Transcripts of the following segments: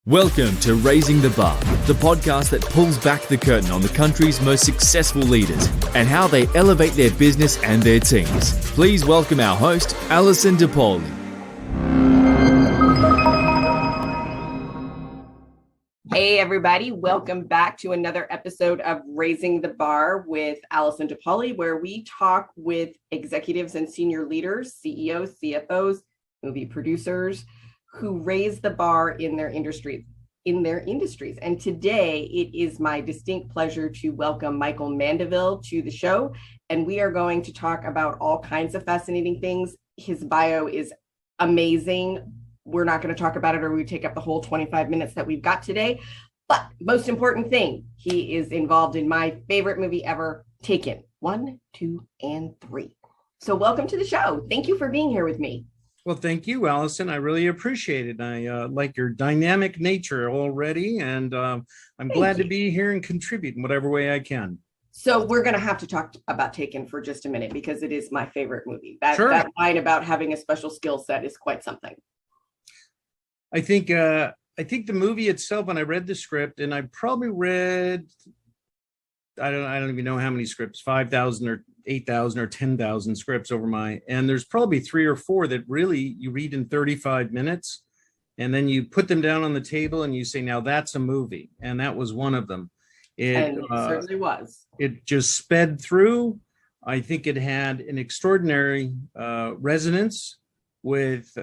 Welcome to Raising the Bar, the podcast that pulls back the curtain on the country's most successful leaders and how they elevate their business and their teams. Please welcome our host, Alison DePauli. Hey everybody, welcome back to another episode of Raising the Bar with Alison DePauli, where we talk with executives and senior leaders, CEOs, CFOs, movie producers, who raise the bar in their industries. And today it is my distinct pleasure to welcome Michael Mandaville to the show. And we are going to talk about all kinds of fascinating things. His bio is amazing. We're not going to talk about it or we take up the whole 25 minutes that we've got today. But most important thing, he is involved in my favorite movie ever, Taken 1, 2, and 3. So welcome to the show. Thank you for being here with me. Well, thank you, Allison. I really appreciate it. I like your dynamic nature already, and I'm glad to be here and contribute in whatever way I can. So we're going to have to talk about Taken for just a minute because it is my favorite movie. That line about having a special skill set is quite something. I think the movie itself, when I read the script, and I probably read, I don't even know how many scripts, 5,000 or 8,000 or 10,000 scripts and there's probably 3 or 4 that really you read in 35 minutes, and then you put them down on the table and you say, now that's a movie. And that was one of them. It certainly was. It just sped through. I think it had an extraordinary resonance with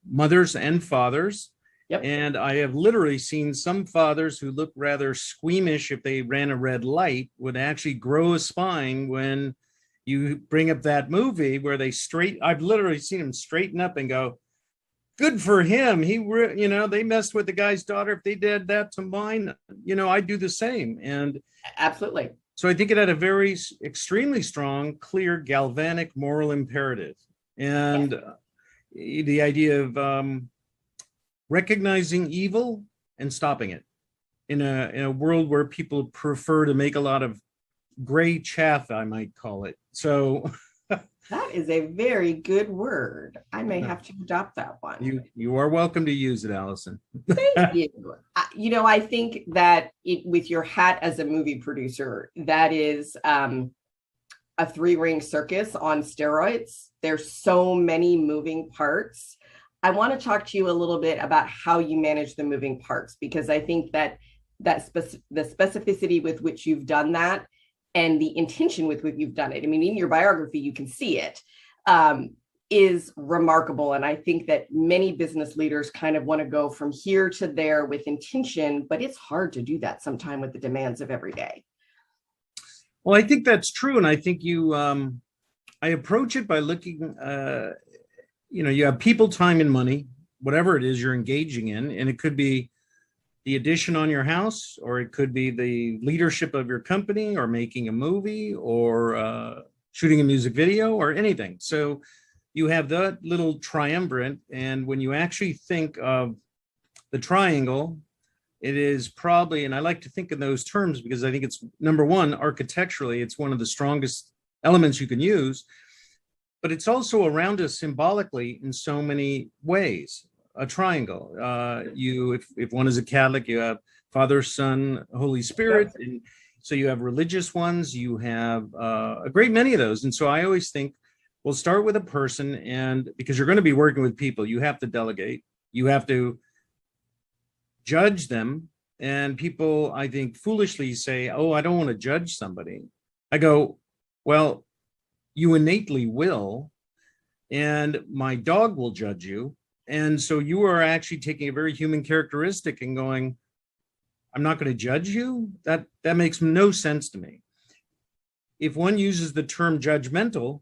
mothers and fathers. Yep. And I have literally seen some fathers who look rather squeamish if they ran a red light would actually grow a spine when you bring up that movie where I've literally seen them straighten up and go, good for him. They messed with the guy's daughter. If they did that to mine, I'd do the same. And absolutely. So I think it had a very extremely strong, clear, galvanic moral imperative. And the idea of recognizing evil and stopping it in a world where people prefer to make a lot of gray chaff, I might call it. So that is a very good word. I may have to adopt that one. You are welcome to use it, Allison. Thank you. I think that with your hat as a movie producer, that is a 3-ring circus on steroids. There's so many moving parts. I want to talk to you a little bit about how you manage the moving parts, because I think that the specificity with which you've done that and the intention with which you've done it, I mean, in your biography, you can see it, is remarkable. And I think that many business leaders kind of want to go from here to there with intention, but it's hard to do that sometime with the demands of every day. Well, I think that's true. And I think I approach it by looking, you have people, time, and money, whatever it is you're engaging in. And it could be the addition on your house, or it could be the leadership of your company, or making a movie, or shooting a music video, or anything. So you have that little triumvirate. And when you actually think of the triangle, it is probably, and I like to think in those terms because I think it's, number one, architecturally, it's one of the strongest elements you can use. But it's also around us symbolically in so many ways. A triangle. If one is a Catholic, you have Father, Son, Holy Spirit. And so you have religious ones. You have a great many of those. And so I always think, we'll start with a person, and because you're going to be working with people, you have to delegate. You have to judge them. And people, I think, foolishly say, oh, I don't want to judge somebody. I go, well, you innately will, and my dog will judge you. And so you are actually taking a very human characteristic and going, I'm not going to judge you? That makes no sense to me. If one uses the term judgmental,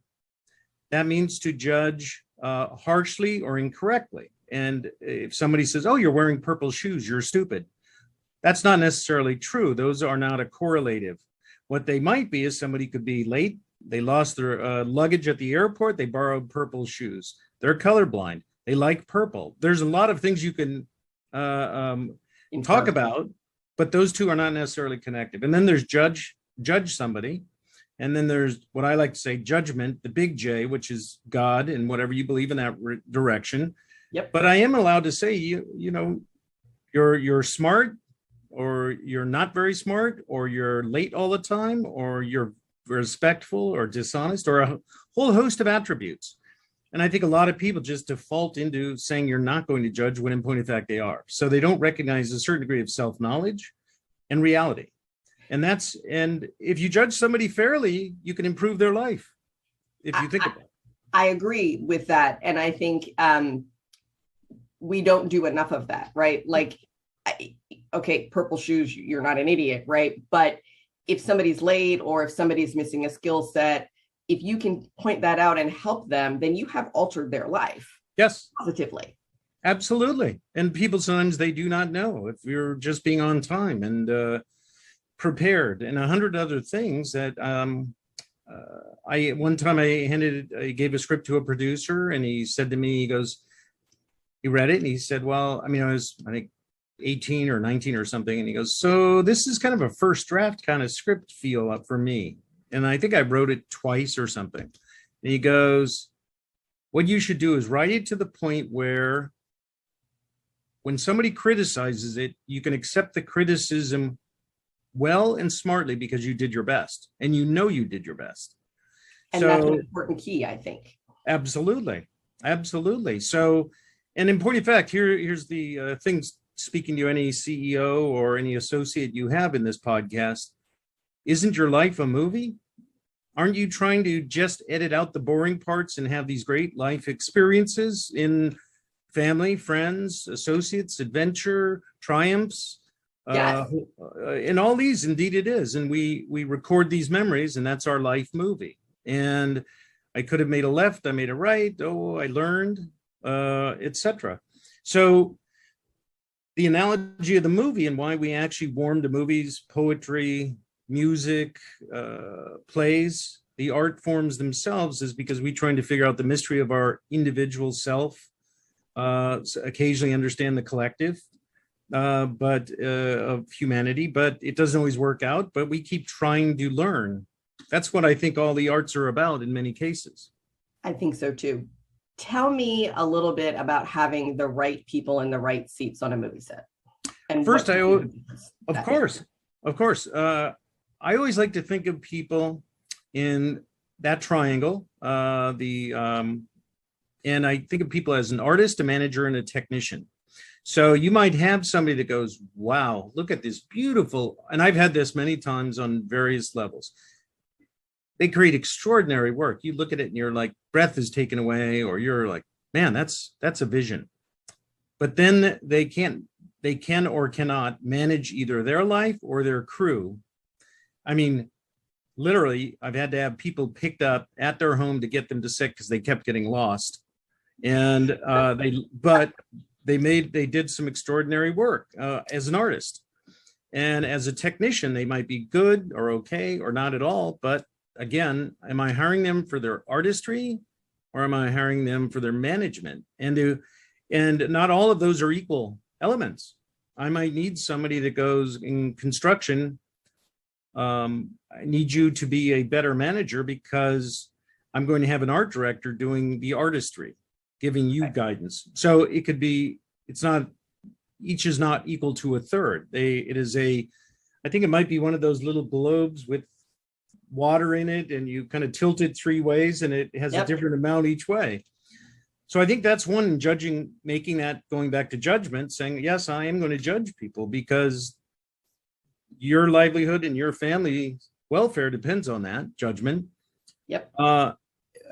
that means to judge harshly or incorrectly. And if somebody says, oh, you're wearing purple shoes, you're stupid. That's not necessarily true. Those are not a correlative. What they might be is somebody could be late. They lost their luggage at the airport. They borrowed purple shoes. They're colorblind. They like purple. There's a lot of things you can talk about, but those two are not necessarily connected. And then there's judge somebody. And then there's what I like to say, judgment, the big J, which is God and whatever you believe in that direction. Yep. But I am allowed to say, You're smart, or you're not very smart, or you're late all the time, or you're respectful or dishonest, or a whole host of attributes. And I think a lot of people just default into saying you're not going to judge when in point of fact they are. So they don't recognize a certain degree of self-knowledge and reality. And if you judge somebody fairly, you can improve their life. If you think about it. I agree with that. And I think we don't do enough of that, right? Like, okay, purple shoes, you're not an idiot, right? But if somebody's late or if somebody's missing a skill set, if you can point that out and help them, then you have altered their life. Yes. Positively. Absolutely. And people sometimes they do not know if you're just being on time and prepared and 100 other things that one time I gave a script to a producer and he said to me, he read it and he said, well, I think 18 or 19 or something. And he goes, so this is kind of a first draft kind of script feel up for me. And I think I wrote it twice or something. And he goes, what you should do is write it to the point where when somebody criticizes it, you can accept the criticism well and smartly because you did your best and you know you did your best. And that's an important key, I think. Absolutely. Absolutely. So, and in point of fact, here's the things speaking to any CEO or any associate you have in this podcast. Isn't your life a movie? Aren't you trying to just edit out the boring parts and have these great life experiences in family, friends, associates, adventure, triumphs? Yes. In all these, indeed it is. And we record these memories and that's our life movie. And I could have made a left, I made a right, I learned, etc. So the analogy of the movie and why we actually warm to movies, poetry, music, plays, the art forms themselves is because we're trying to figure out the mystery of our individual self, occasionally understand the collective, but of humanity, but it doesn't always work out, but we keep trying to learn. That's what I think all the arts are about in many cases. I think so too. Tell me a little bit about having the right people in the right seats on a movie set. And first, of course, I always like to think of people in that triangle, and I think of people as an artist, a manager, and a technician. So you might have somebody that goes, wow, look at this beautiful, and I've had this many times on various levels. They create extraordinary work. You look at it and you're like, breath is taken away, or you're like, man, that's a vision. But then they can or cannot manage either their life or their crew. I mean, literally, I've had to have people picked up at their home to get them to sick because they kept getting lost. And they did some extraordinary work as an artist. And as a technician, they might be good or okay or not at all. But again, am I hiring them for their artistry or am I hiring them for their management? And not all of those are equal elements. I might need somebody that goes in construction. I need you to be a better manager because I'm going to have an art director doing the artistry, giving you guidance. So it could be, each is not equal to a third. I think it might be one of those little globes with water in it and you kind of tilt it three ways and it has a different amount each way. So I think that's one judging, making that, going back to judgment, saying, yes, I am going to judge people because your livelihood and your family welfare depends on that judgment. Yep. I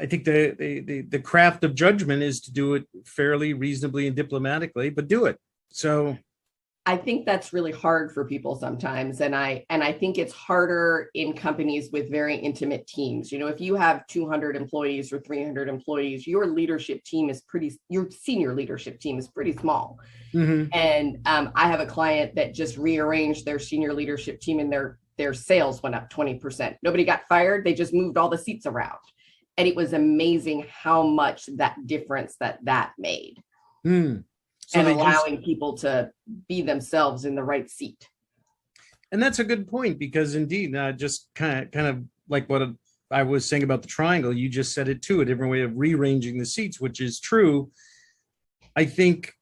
think the craft of judgment is to do it fairly, reasonably, and diplomatically, but do it. So I think that's really hard for people sometimes. And I think it's harder in companies with very intimate teams. You know, if you have 200 employees or 300 employees, your senior leadership team is pretty small. Mm-hmm. And I have a client that just rearranged their senior leadership team and their sales went up 20%. Nobody got fired. They just moved all the seats around. And it was amazing how much that difference that made. Mm. So and allowing people to be themselves in the right seat. And that's a good point, because indeed, just kind of like what I was saying about the triangle, you just said it too, a different way of rearranging the seats, which is true. I think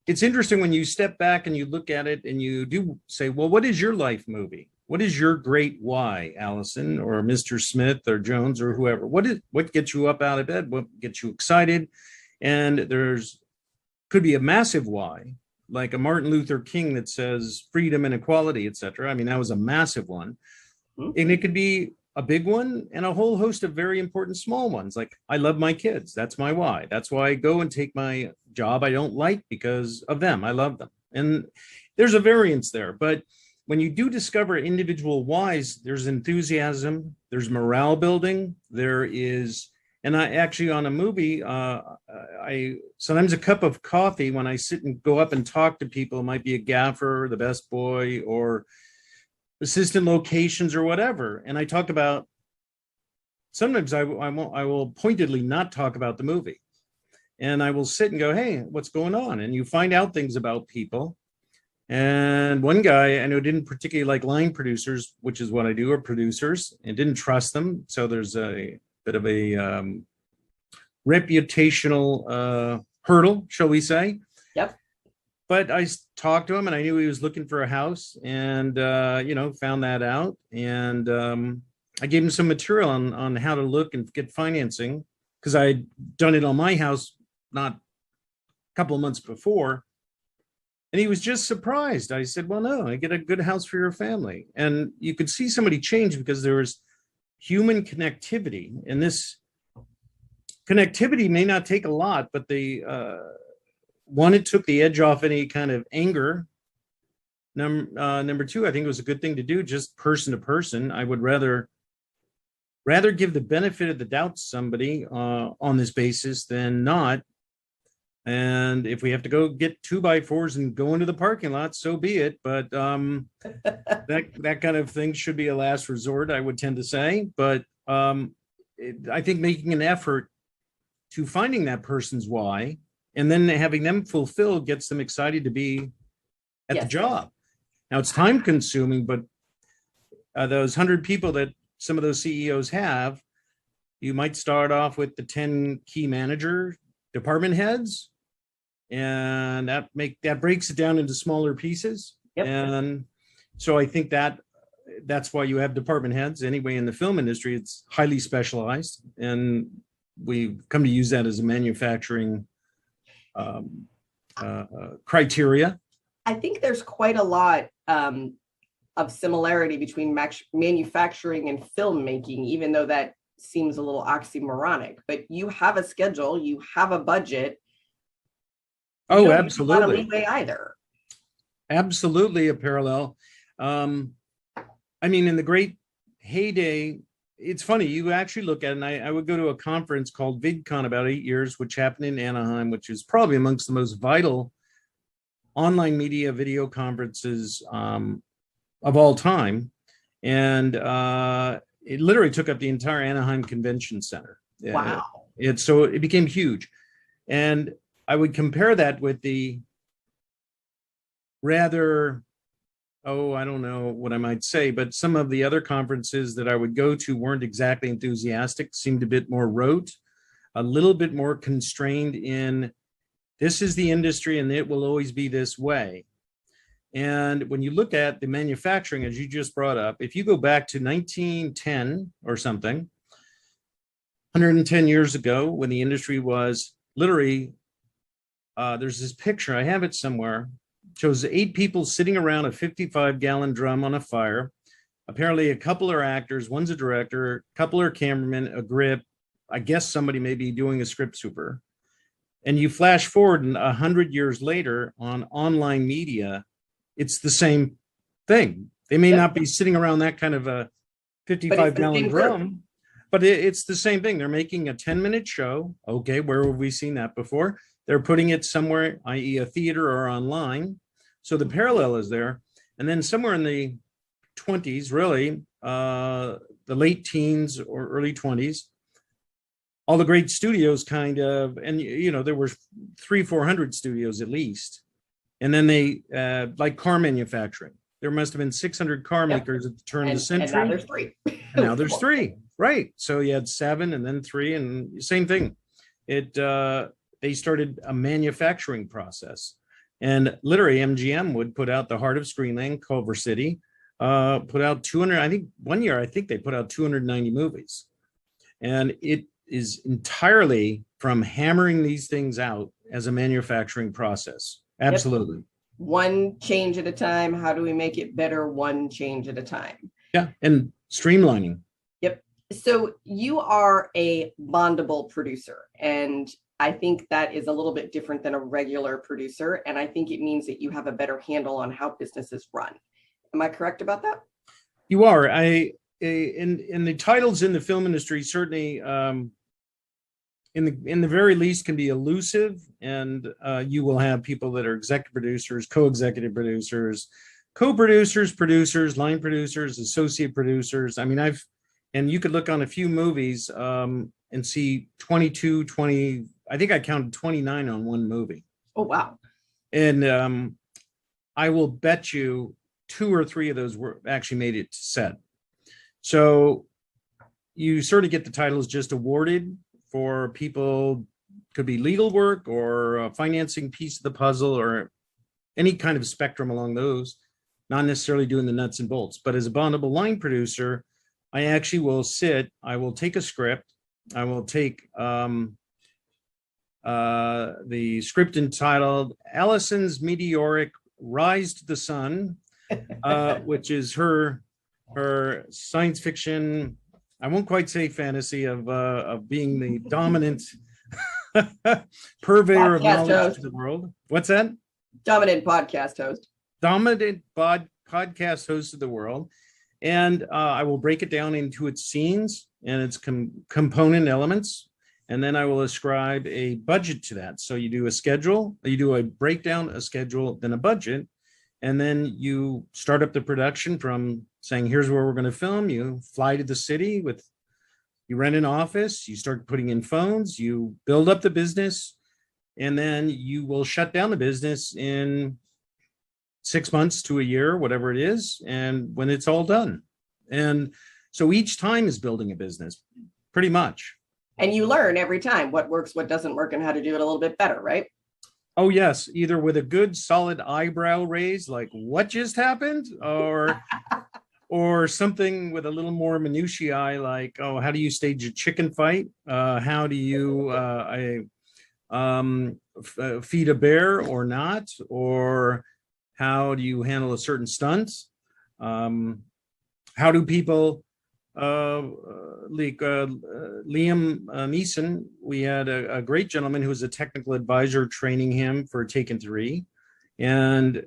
it's interesting when you step back and you look at it and you do say, well, what is your life movie? What is your great why, Allison or Mr. Smith or Jones or whoever? What gets you up out of bed? What gets you excited? And there's could be a massive why, like a Martin Luther King that says freedom and equality, etc. I mean, that was a massive one. And it could be a big one and a whole host of very important small ones. Like, I love my kids. That's my why. That's why I go and take my job I don't like because of them. I love them. And there's a variance there. But when you do discover individual whys, there's enthusiasm, there's morale building, there is, and I actually on a movie, I sometimes a cup of coffee when I sit and go up and talk to people, it might be a gaffer, the best boy, or assistant locations or whatever. And I talk about, sometimes I will pointedly not talk about the movie. And I will sit and go, hey, what's going on? And you find out things about people. And one guy I know didn't particularly like line producers, which is what I do, or producers, and didn't trust them. So there's a bit of a reputational hurdle, shall we say. Yep. But I talked to him and I knew he was looking for a house and, found that out. And I gave him some material on how to look and get financing because I'd done it on my house not a couple of months before. And he was just surprised. I said, well, no, I get a good house for your family. And you could see somebody change because there was human connectivity. And this connectivity may not take a lot, but one, it took the edge off any kind of anger. Number two, I think it was a good thing to do, just person to person. I would rather give the benefit of the doubt to somebody on this basis than not. And if we have to go get 2x4s and go into the parking lot, so be it. But that kind of thing should be a last resort, I would tend to say. But I think making an effort to finding that person's why and then having them fulfilled gets them excited to be at the job. Now, it's time consuming, but those 100 people that some of those CEOs have, you might start off with the 10 key manager department heads, and that breaks it down into smaller pieces. Yep. And so I think that's why you have department heads. Anyway, in the film industry, it's highly specialized, and we've come to use that as a manufacturing criteria. I think there's quite a lot of similarity between manufacturing and filmmaking, even though that seems a little oxymoronic. But you have a schedule, you have a budget. Oh, absolutely. Not a leeway either. Absolutely a parallel. I mean, in the great heyday, it's funny, you actually look at it, and I would go to a conference called VidCon about 8 years, which happened in Anaheim, which is probably amongst the most vital online media video conferences of all time. And it literally took up the entire Anaheim Convention Center. Wow. So it became huge. And I would compare that with the rather, I don't know what I might say, but some of the other conferences that I would go to weren't exactly enthusiastic, seemed a bit more rote, a little bit more constrained in this is the industry and it will always be this way. And when you look at the manufacturing, as you just brought up, if you go back to 1910 or something, 110 years ago, when the industry was literally, there's this picture, I have it somewhere, shows 8 people sitting around a 55-gallon drum on a fire. Apparently a couple are actors, one's a director, a couple are cameramen, a grip, I guess somebody may be doing a script super. And you flash forward 100 years later on online media, it's the same thing. They may not be sitting around that kind of a 55-gallon drum, but it's the same thing. They're making a 10-minute show. Okay, where have we seen that before? They're putting it somewhere, i.e. a theater or online. So the parallel is there. And then somewhere in the 20s, really, the late teens or early 20s, all the great studios kind of, and there were 300-400 studios at least. And then they, like car manufacturing, there must have been 600 car makers at the turn of the century. And now there's 3. And now there's 3, right. So you had 7 and then 3 and same thing. They started a manufacturing process. And literally MGM would put out The Heart of Screenland, Culver City, put out 200, I think one year, I think they put out 290 movies. And it is entirely from hammering these things out as a manufacturing process. Absolutely. Yep. One change at a time. How do we make it better? One change at a time. Yeah. And streamlining. Yep. So you are a bondable producer, and I think that is a little bit different than a regular producer. And I think it means that you have a better handle on how businesses run. Am I correct about that? You are. In the titles in the film industry, certainly in the very least can be elusive, and you will have people that are executive producers, co-executive producers, co-producers, producers, line producers, associate producers. I mean, and you could look on a few movies and see 22, 20, I think I counted 29 on one movie. Oh, wow. And I will bet you 2 or 3 of those were actually made it to set. So you sort of get the titles just awarded for people, could be legal work or a financing piece of the puzzle or any kind of spectrum along those, not necessarily doing the nuts and bolts. But as a bondable line producer, I actually will I will take a script, I will take the script entitled Allison's Meteoric Rise to the Sun, which is her science fiction, I won't quite say fantasy, of being the dominant purveyor of knowledge to the world. What's that? Dominant podcast host. Dominant podcast host of the world. And I will break it down into its scenes and its component elements. And then I will ascribe a budget to that. So you do a schedule, you do a breakdown, a schedule, then a budget. And then you start up the production from saying, here's where we're going to film. You fly to the city you rent an office, you start putting in phones, you build up the business, and then you will shut down the business in 6 months to a year, whatever it is, and when it's all done. And so each time is building a business, pretty much. And you learn every time what works, what doesn't work, and how to do it a little bit better, right? Oh, yes. Either with a good solid eyebrow raise, like what just happened, or something with a little more minutiae, like, oh, how do you stage a chicken fight? How do you feed a bear or not? Or how do you handle a certain stunt? How do people like Liam Neeson? We had a great gentleman who was a technical advisor training him for Taken 3, and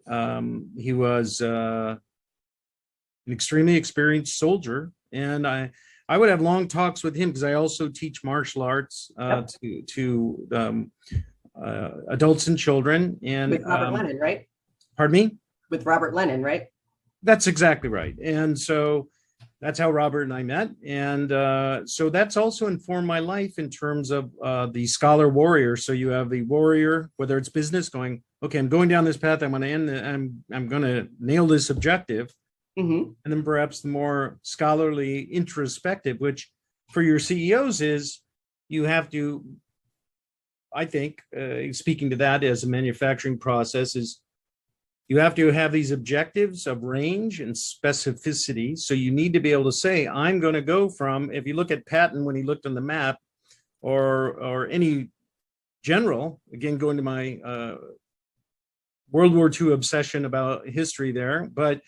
he was an extremely experienced soldier, and I would have long talks with him because I also teach martial arts to adults and children. And with Robert Lennon, right? Pardon me? With Robert Lennon, right? That's exactly right. And so that's how Robert and I met. And so that's also informed my life in terms of the scholar warrior. So you have the warrior, whether it's business, going, okay, I'm going down this path. I'm going to end. I'm going to nail this objective. Mm-hmm. And then perhaps the more scholarly introspective, which for your CEOs is you have to, I think, speaking to that as a manufacturing process, is you have to have these objectives of range and specificity. So you need to be able to say, I'm going to go from, if you look at Patton when he looked on the map, or any general, again, going to my World War II obsession about history there, but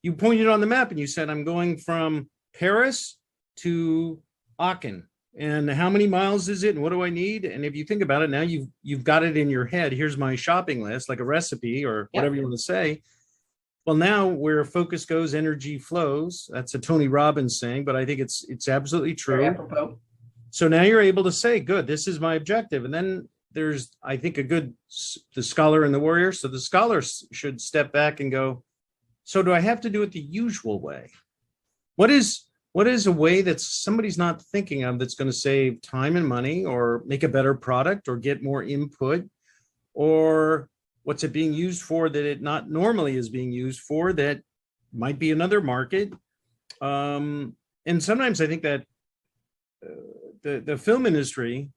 you pointed on the map and you said, I'm going from Paris to Aachen. And how many miles is it? And what do I need? And if you think about it, now you've got it in your head. Here's my shopping list, like a recipe or whatever you want to say. Well, now where focus goes, energy flows. That's a Tony Robbins saying, but I think it's absolutely true. So now you're able to say, good, this is my objective. And then there's, I think, the scholar and the warrior. So the scholar should step back and go, so do I have to do it the usual way? What is a way that somebody's not thinking of that's going to save time and money or make a better product or get more input? Or what's it being used for that it not normally is being used for that might be another market? And sometimes I think that the film industry,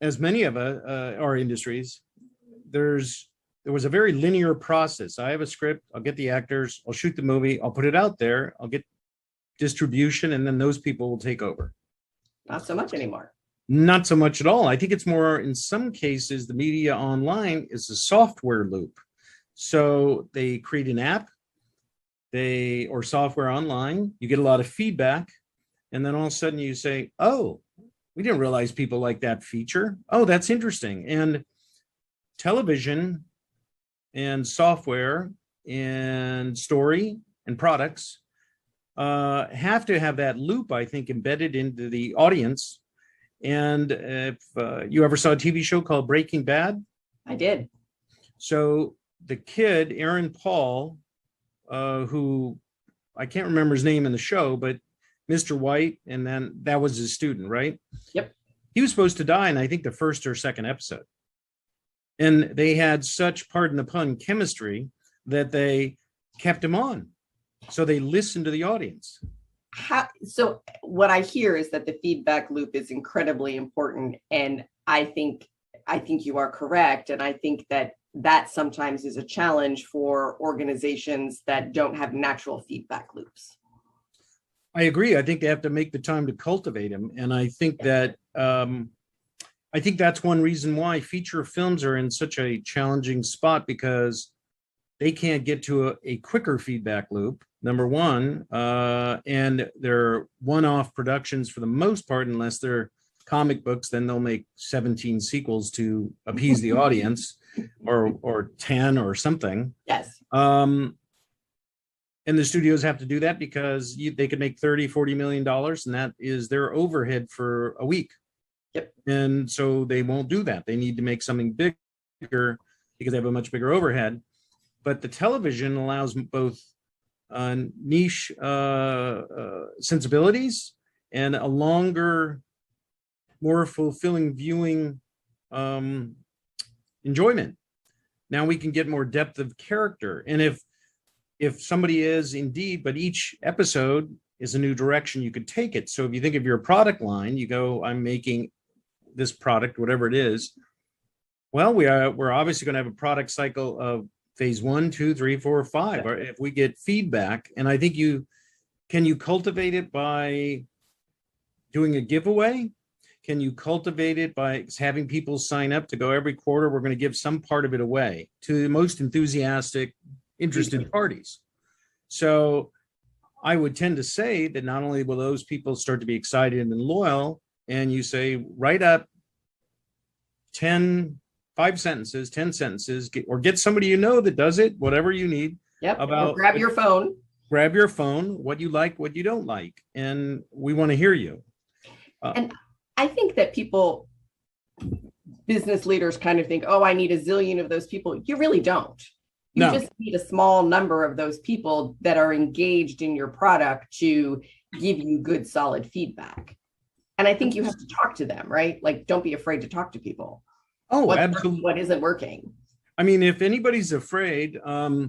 as many of our industries, there's there was a very linear process. I have a script, I'll get the actors, I'll shoot the movie, I'll put it out there, I'll get distribution, and then those people will take over. Not so much anymore. Not so much at all. I think it's more, in some cases, the media online is a software loop. So they create an app, or software online, you get a lot of feedback, and then all of a sudden you say, oh, we didn't realize people like that feature. Oh, that's interesting. And television and software and story and products have to have that loop, I think, embedded into the audience. And if you ever saw a TV show called Breaking Bad? I did. So the kid, Aaron Paul, who I can't remember his name in the show, but Mr. White, and then that was his student, right? Yep. He was supposed to die in, I think, the first or second episode. And they had such, pardon the pun, chemistry that they kept him on. So they listened to the audience. So what I hear is that the feedback loop is incredibly important. And I think you are correct. And I think that sometimes is a challenge for organizations that don't have natural feedback loops. I agree. I think they have to make the time to cultivate them. And I think that I think that's one reason why feature films are in such a challenging spot, because they can't get to a quicker feedback loop, number one, and they're one-off productions for the most part, unless they're comic books, then they'll make 17 sequels to appease the audience, or 10 or something. Yes. And the studios have to do that because they could make $30-40 million, and that is their overhead for a week. Yep. And so they won't do that. They need to make something bigger because they have a much bigger overhead. But the television allows both niche sensibilities and a longer, more fulfilling viewing enjoyment. Now we can get more depth of character. And if somebody is indeed, but each episode is a new direction you could take it. So if you think of your product line, you go, I'm making this product, whatever it is. Well, we're obviously going to have a product cycle of phase 1, 2, 3, 4, 5. Or if we get feedback, and I think you cultivate it by doing a giveaway? Can you cultivate it by having people sign up to go every quarter? We're going to give some part of it away to the most enthusiastic, interested parties. So I would tend to say that not only will those people start to be excited and loyal, and you say, write up 5 sentences, 10 sentences, or get somebody you know that does it, whatever you need. Yep. Or grab your phone. Grab your phone, what you like, what you don't like. And we want to hear you. And I think that business leaders kind of think, oh, I need a zillion of those people. You really don't. You just need a small number of those people that are engaged in your product to give you good, solid feedback. And I think you have to talk to them, right? Like, don't be afraid to talk to people. Oh, absolutely. What isn't working? I mean, if anybody's afraid, I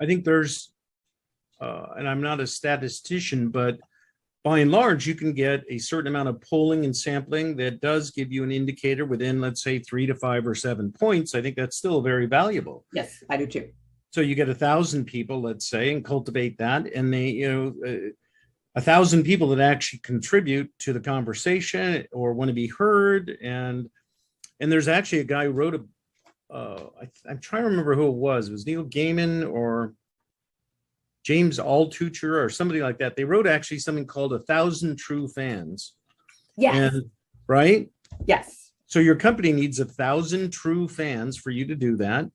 think there's, and I'm not a statistician, but by and large, you can get a certain amount of polling and sampling that does give you an indicator within, let's say, 3 to 5 or 7 points. I think that's still very valuable. Yes, I do too. So you get 1,000 people, let's say, and cultivate that. And they, 1,000 people that actually contribute to the conversation or want to be heard. And there's actually a guy who wrote I'm trying to remember who it was. It was Neil Gaiman or James Altucher or somebody like that. They wrote actually something called 1,000 True Fans. Yes. Right? Yes. So your company needs 1,000 true fans for you to do that.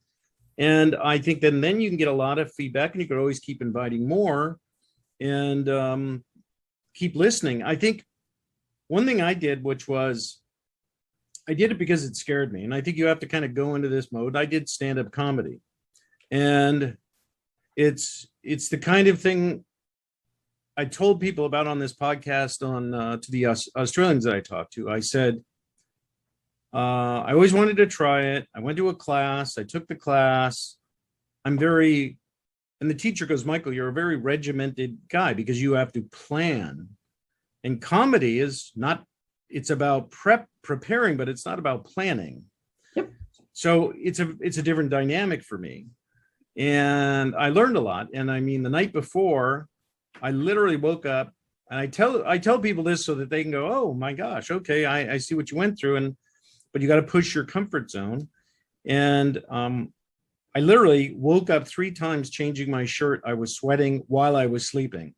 And I think then you can get a lot of feedback, and you could always keep inviting more and keep listening. I think one thing I did, which was I did it because it scared me. And I think you have to kind of go into this mode. I did stand-up comedy. And it's the kind of thing I told people about on this podcast to the Australians that I talked to. I said, I always wanted to try it. I went to a class. I took the class. And the teacher goes, Michael, you're a very regimented guy because you have to plan. And comedy is not, it's about preparing, but it's not about planning. Yep. So it's a different dynamic for me. And I learned a lot. And I mean, the night before, I literally woke up, and I tell people this so that they can go, oh my gosh, okay, I see what you went through, but you got to push your comfort zone. And I literally woke up 3 times changing my shirt. I was sweating while I was sleeping.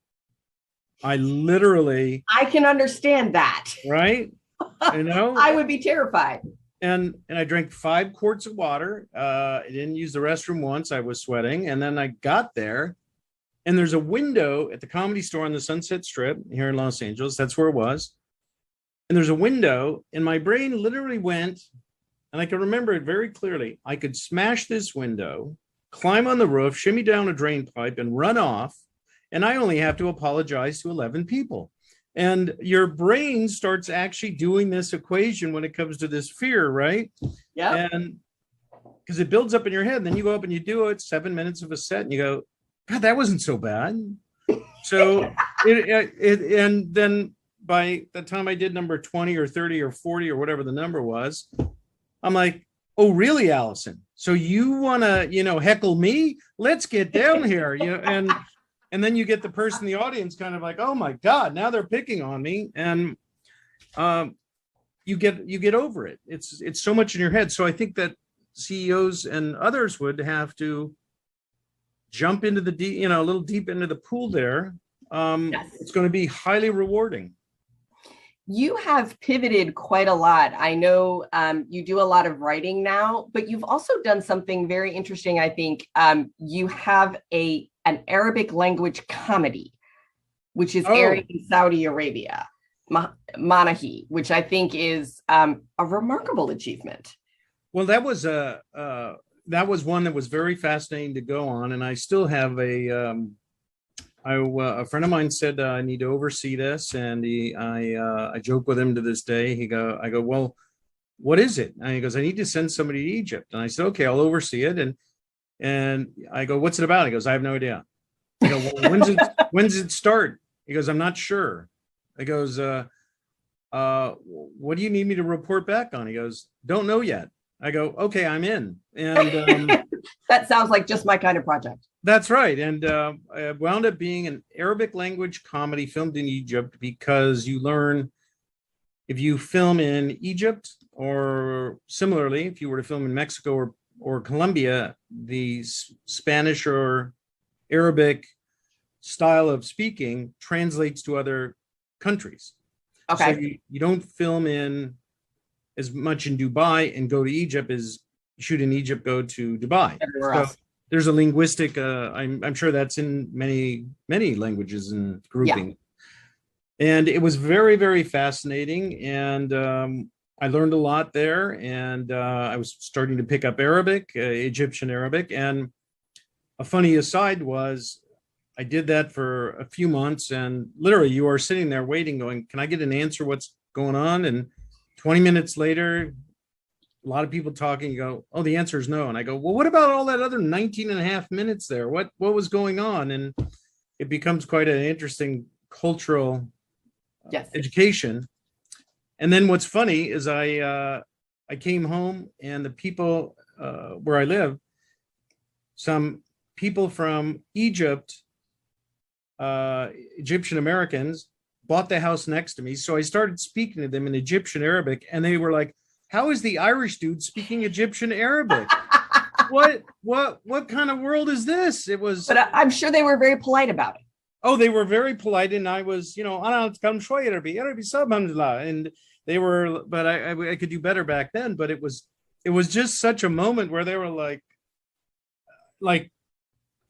I can understand that. Right? You know, I would be terrified. And I drank 5 quarts of water. I didn't use the restroom once. I was sweating. And then I got there, and there's a window at the Comedy Store on the Sunset Strip here in Los Angeles. That's where it was. And there's a window, and my brain literally went, and I can remember it very clearly. I could smash this window, climb on the roof, shimmy down a drain pipe, and run off. And I only have to apologize to 11 people. And your brain starts actually doing this equation when it comes to this fear, right? Yeah. And because it builds up in your head, then you go up and you do it, 7 minutes of a set, and you go, God, that wasn't so bad. So and then by the time I did number 20 or 30 or 40 or whatever the number was, I'm like, oh, really, Allison? So you want to, heckle me? Let's get down here. And then you get the person in the audience kind of like, oh my God, now they're picking on me. And you get over it. It's so much in your head. So I think that CEOs and others would have to jump into the deep, a little deep into the pool there. Yes. It's going to be highly rewarding. You have pivoted quite a lot. I know you do a lot of writing now, but you've also done something very interesting. I think you have an Arabic language comedy, which is airing in Saudi Arabia, Manahi, which I think is a remarkable achievement. Well, that was one that was very fascinating to go on, and I still have a friend of mine said I need to oversee this, and I joke with him to this day. I go, well, what is it? And he goes, I need to send somebody to Egypt. And I said, okay, I'll oversee it. And I go, what's it about? He goes, I have no idea. I go, well, when's it start? He goes, I'm not sure. I goes, what do you need me to report back on? He goes, don't know yet. I go, okay, I'm in. And that sounds like just my kind of project. That's right. And it wound up being an Arabic language comedy filmed in Egypt, because you learn, if you film in Egypt, or similarly, if you were to film in Mexico or Colombia, the Spanish or Arabic style of speaking translates to other countries. Okay. So you don't film in as much in Dubai and go to Egypt as shoot in Egypt, go to Dubai. Everywhere else. There's a linguistic, I'm sure that's in many languages and grouping. Yeah. And it was very, very fascinating. And I learned a lot there. And I was starting to pick up Arabic, Egyptian Arabic. And a funny aside was, I did that for a few months, and literally you are sitting there waiting, going, can I get an answer? What's going on? And 20 minutes later, a lot of people talking, you go, oh, the answer is no. And I go, well, what about all that other 19 and a half minutes there? What was going on? And it becomes quite an interesting cultural education. And then what's funny is I came home, and the people where I live, some people from Egypt, Egyptian Americans, bought the house next to me. So I started speaking to them in Egyptian Arabic, and they were like, how is the Irish dude speaking Egyptian Arabic? What kind of world is this? It was, but I'm sure they were very polite about it. Oh, they were very polite, and I was, and they were, but I could do better back then. But it was just such a moment where they were like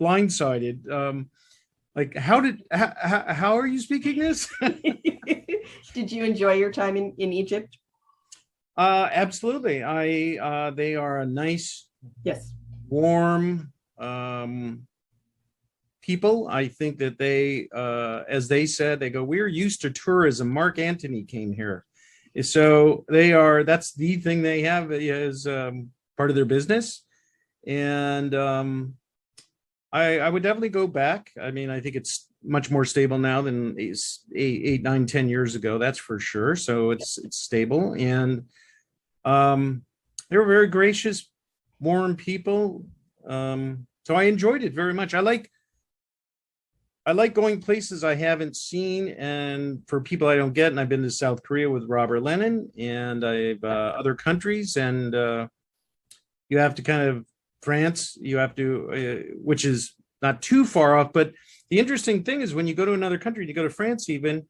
blindsided. Like, how are you speaking this? Did you enjoy your time in Egypt? Absolutely. They are a nice, warm people. I think that they, as they said, they go, we're used to tourism. Mark Antony came here. So that's the thing they have as part of their business. And I would definitely go back. I mean, I think it's much more stable now than 8, 9, 10 years ago. That's for sure. So it's stable. And they were very gracious warm people. So I enjoyed it very much. I like going places I haven't seen, and for people I don't get. And I've been to South Korea with Robert Lennon, and I've other countries, and you have to kind of France. You have to, which is not too far off. But the interesting thing is when you go to another country, you go to France, even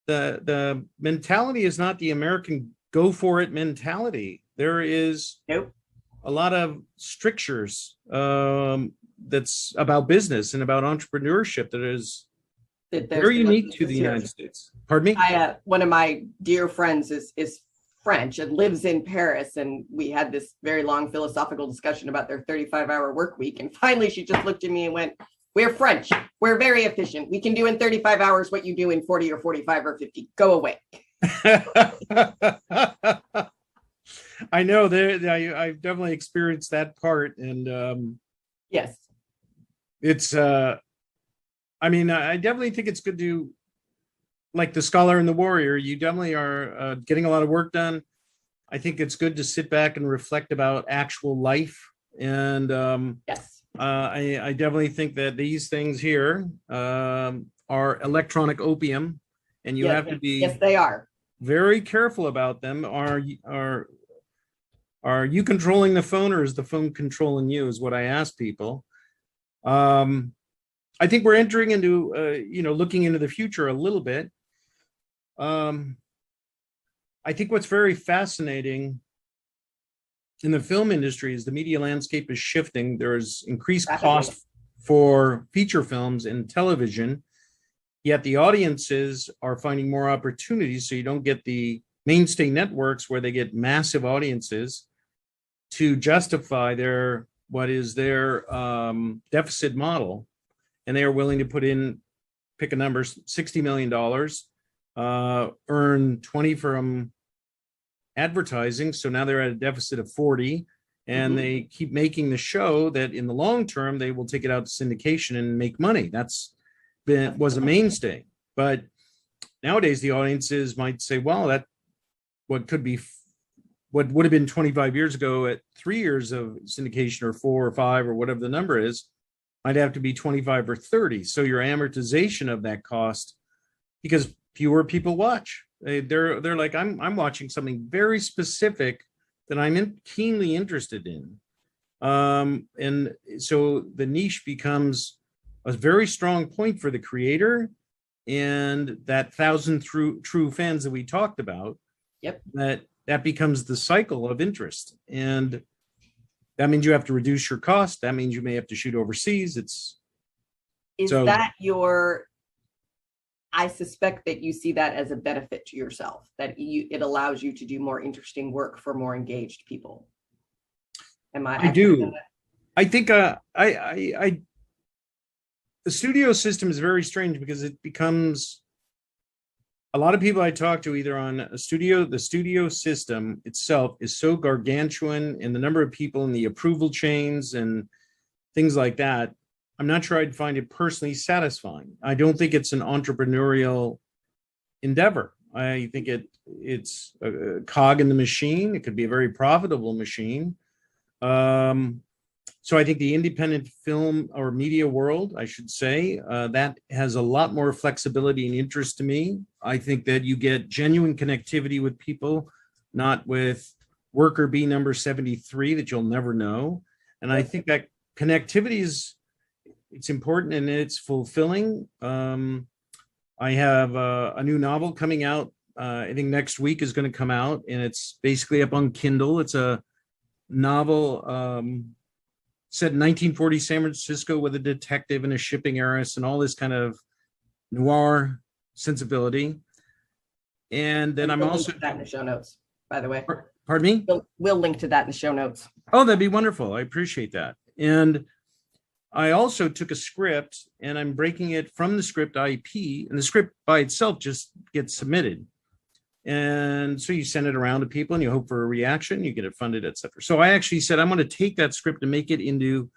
the mentality is not the American go for it mentality. There is a lot of strictures that's about business and about entrepreneurship that is very unique to the United States. Pardon me? One of my dear friends is French and lives in Paris, and we had this very long philosophical discussion about their 35-hour work week. And finally, she just looked at me and went, "We're French. We're very efficient. We can do in 35 hours what you do in 40 or 45 or 50. Go away." I know I've definitely experienced that part, and yes, it's I mean, I definitely think it's good to, like the scholar and the warrior, you definitely are getting a lot of work done. I think it's good to sit back and reflect about actual life, and yes, I definitely think that these things here are electronic opium, and you have to be, yes, they are very careful about them. Are you controlling the phone, or is the phone controlling you, is what I ask people. I think we're entering into, looking into the future a little bit. I think what's very fascinating in the film industry is the media landscape is shifting. There's increased cost for feature films and television, yet the audiences are finding more opportunities. So you don't get the mainstay networks where they get massive audiences to justify their deficit model. And they are willing to put in, pick a number, $60 million, earn 20 from advertising. So now they're at a deficit of 40, and they keep making the show that in the long term, they will take it out to syndication and make money. Was a mainstay. But nowadays the audiences might say, well, that what would have been 25 years ago at 3 years of syndication, or 4 or 5 or whatever the number is, might have to be 25 or 30. So your amortization of that cost, because fewer people watch. They're like, I'm watching something very specific that I'm keenly interested in. And so the niche becomes a very strong point for the creator, and that 1,000 true fans that we talked about. Yep. That becomes the cycle of interest. And that means you have to reduce your cost. That means you may have to shoot overseas. I suspect that you see that as a benefit to yourself, that it allows you to do more interesting work for more engaged people. I do. I think the studio system is very strange, because it becomes, a lot of people I talk to either on the studio system itself is so gargantuan, and the number of people in the approval chains and things like that, I'm not sure I'd find it personally satisfying. I don't think it's an entrepreneurial endeavor. I think it's a cog in the machine. It could be a very profitable machine. So I think the independent film or media world, I should say, that has a lot more flexibility and interest to me. I think that you get genuine connectivity with people, not with worker bee number 73 that you'll never know. And I think that connectivity it's important, and it's fulfilling. I have a new novel coming out. I think next week is going to come out, and it's basically up on Kindle. It's a novel set in 1940 San Francisco with a detective and a shipping heiress and all this kind of noir sensibility. And then I'm also link to that in the show notes, by the way. Pardon me? We'll link to that in the show notes. Oh, that'd be wonderful. I appreciate that. And I also took a script, and I'm breaking it from the script IP, and the script by itself just gets submitted. And so you send it around to people, and you hope for a reaction, you get it funded, etc. So I actually said, I'm going to take that script and make it into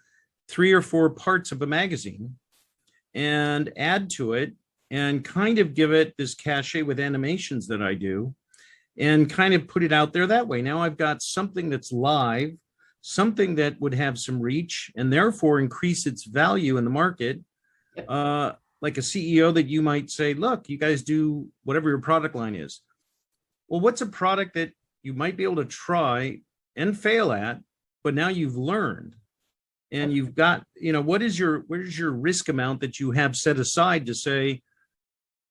3 or 4 parts of a magazine and add to it, and kind of give it this cachet with animations that I do, and kind of put it out there that way. Now I've got something that's live, something that would have some reach and therefore increase its value in the market. Like a CEO that you might say, look, you guys do whatever your product line is. Well, what's a product that you might be able to try and fail at, but now you've learned and you've got, what is your risk amount that you have set aside to say,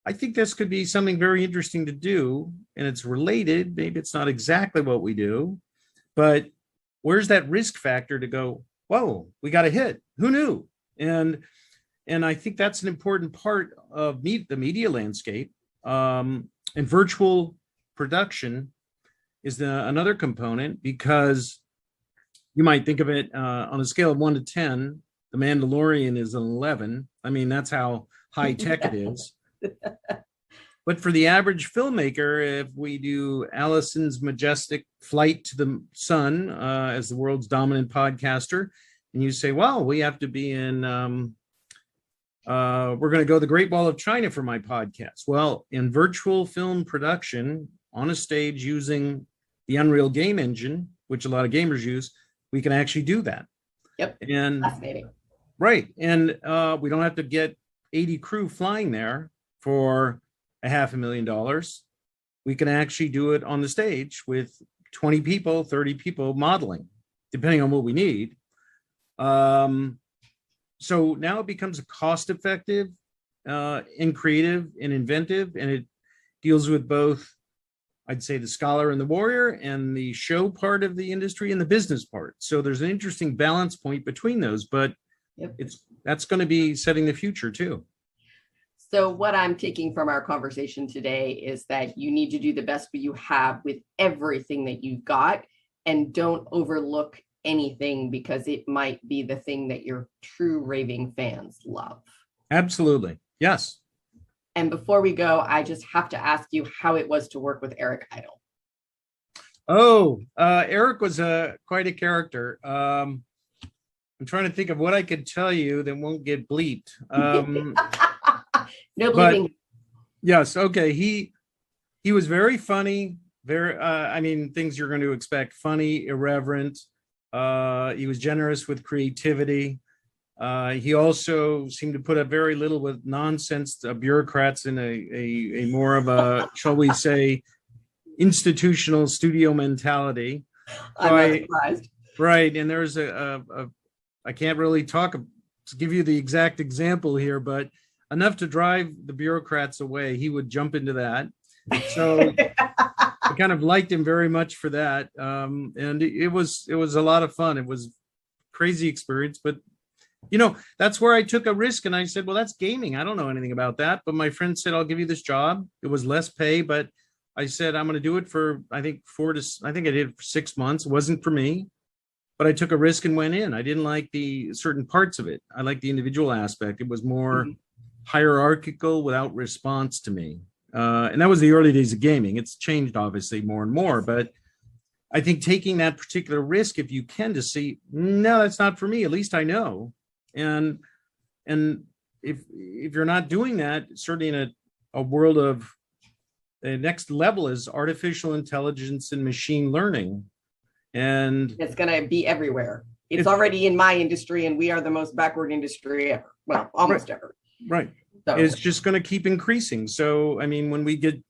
I think this could be something very interesting to do, and it's related. Maybe it's not exactly what we do, but where's that risk factor to go, whoa, we got a hit. Who knew? And I think that's an important part of the media landscape. And virtual production is another component, because you might think of it on a scale of 1 to 10, The Mandalorian is an 11. I mean, that's how high tech it is. But for the average filmmaker, if we do Allison's majestic flight to the sun as the world's dominant podcaster, and you say, well, we have to be in, we're going to go the Great Wall of China for my podcast. Well, in virtual film production on a stage using the Unreal game engine, which a lot of gamers use, we can actually do that. Yep. And fascinating. Right. And we don't have to get 80 crew flying there for $500,000. We can actually do it on the stage with 20 people, 30 people modeling, depending on what we need. So now it becomes a cost-effective and creative and inventive, and it deals with both, I'd say, the scholar and the warrior, and the show part of the industry and the business part. So there's an interesting balance point between those, but that's going to be setting the future too. So what I'm taking from our conversation today is that you need to do the best you have with everything that you've got, and don't overlook anything, because it might be the thing that your true raving fans love. Absolutely. Yes. And before we go, I just have to ask you how it was to work with Eric Idle. Oh, Eric was quite a character. I'm trying to think of what I could tell you that won't get bleeped. No bleeping. Yes. Okay. He was very funny. Very, things you're going to expect: funny, irreverent. He was generous with creativity. He also seemed to put up very little with nonsense bureaucrats in a more of a, shall we say, institutional studio mentality. I'm not surprised. Right. And there's I can't really give you the exact example here, but enough to drive the bureaucrats away. He would jump into that. So I kind of liked him very much for that. And it was a lot of fun. It was a crazy experience, but that's where I took a risk, and I said, well, that's gaming. I don't know anything about that. But my friend said, I'll give you this job. It was less pay, but I said, I'm going to do it for, I think I did it for 6 months. It wasn't for me, but I took a risk and went in. I didn't like the certain parts of it. I liked the individual aspect. It was more hierarchical without response to me. And that was the early days of gaming. It's changed obviously more and more, but I think taking that particular risk, if you can, to see, no, that's not for me. At least I know. And if you're not doing that, certainly in a world of the next level is artificial intelligence and machine learning. And it's going to be everywhere. It's already in my industry, and we are the most backward industry ever. Well, almost ever. Right. So it's just going to keep increasing. So, I mean, when we get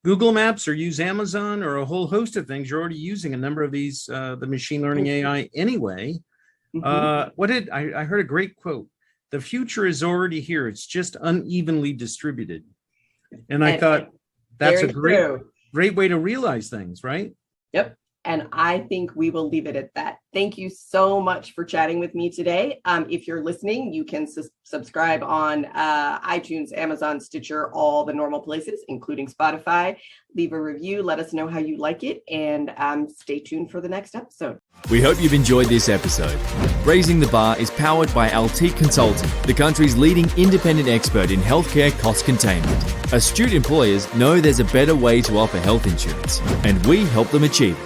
Google Maps or use Amazon or a whole host of things, you're already using a number of these, the machine learning AI anyway. I heard a great quote: the future is already here. It's just unevenly distributed. And I thought that's a great way to realize things, right? Yep. And I think we will leave it at that. Thank you so much for chatting with me today. If you're listening, you can subscribe on iTunes, Amazon, Stitcher, all the normal places, including Spotify. Leave a review. Let us know how you like it. And stay tuned for the next episode. We hope you've enjoyed this episode. Raising the Bar is powered by Altiqe Consulting, the country's leading independent expert in healthcare cost containment. Astute employers know there's a better way to offer health insurance, and we help them achieve it.